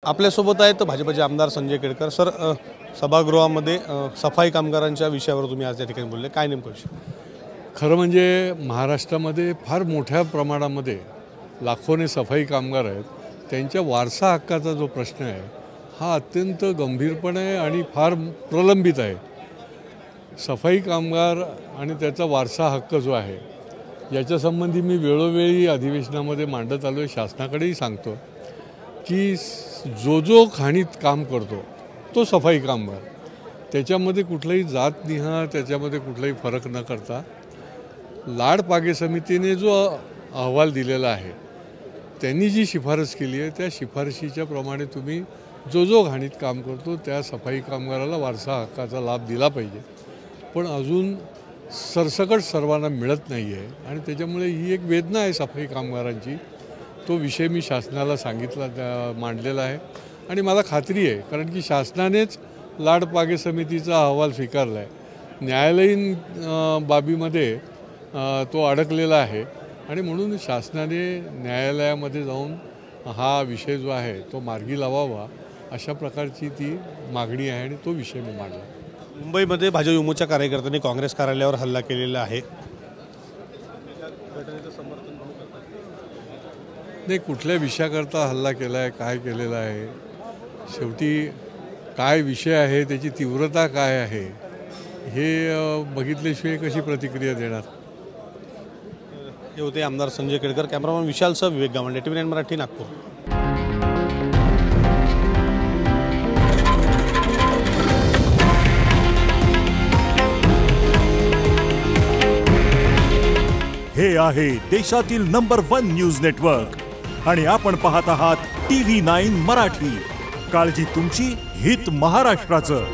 आपल्यासोबत आहेत भाजपचे आमदार संजय केळकर सर। सभागृहामध्ये सफाई कामगारांच्या विषयावर तुम्ही आज या ठिकाणी बोलले, काय नेमकं विषय? खरं म्हणजे महाराष्ट्रामध्ये फार मोठ्या प्रमाणामध्ये लाखोने सफाई कामगार आहेत। त्यांच्या वारसा हक्काचा जो प्रश्न आहे हा अत्यंत गंभीरपणे आणि फार प्रलंबित आहे। सफाई कामगार आणि त्याचा वारसा हक्क जो आहे याच्या संबंधी मी वेळोवेळी अधिवेशनामध्ये मांडत आलो आहे। शासनाकडेही सांगतो की जो खाणीत काम करतो तो सफाई कामगार, त्याच्यामध्ये कुठलाही जातनिहाय त्याच्यामध्ये कुठलाही फरक न करता लाड पागे समितीने जो अहवाल दिलेला आहे त्यांनी जी शिफारस केली आहे त्या शिफारशीच्या प्रमाणे तुम्ही जो घाणीत काम करतो त्या सफाई कामगाराला वारसा हक्काचा लाभ दिला पाहिजे। पण अजून सरसकट सर्वांना मिळत नाही आहे आणि त्याच्यामुळे ही एक वेदना आहे सफाई कामगारांची। तो विषय मी शासनाला सांगितला, मांडलेला आहे आणि मला खात्री आहे कारण की शासनानेच लाड पागे समितीचा अहवाल स्वीकारला आहे। न्यायालयीन बाबीमध्ये तो अडकलेला आहे आणि म्हणून शासनाने न्यायालयामध्ये जाऊन हा विषय जो आहे तो मार्गी लावावा अशा प्रकारची ती मागणी आहे आणि तो विषय मी मांडला। मुंबईमध्ये भाजप युमोच्या कार्यकर्त्यांनी काँग्रेस कार्यालयावर हल्ला केलेला आहे, नाही कुठल्या विषयाकरता हल्ला केला आहे, काय केलेला आहे, शेवटी काय विषय आहे, त्याची तीव्रता काय आहे हे बघितल्याशिवाय कशी प्रतिक्रिया देणार। हे होते आमदार संजय केळकर। कॅमेरामॅन विशालसह विवेक गावंडे, TV9 मराठी, नागपूर। हे आहे देशातील नंबर 1 न्यूज नेटवर्क आणि आपण पाहत आहात TV9 मराठी। काळजी तुमची, हित महाराष्ट्राचं।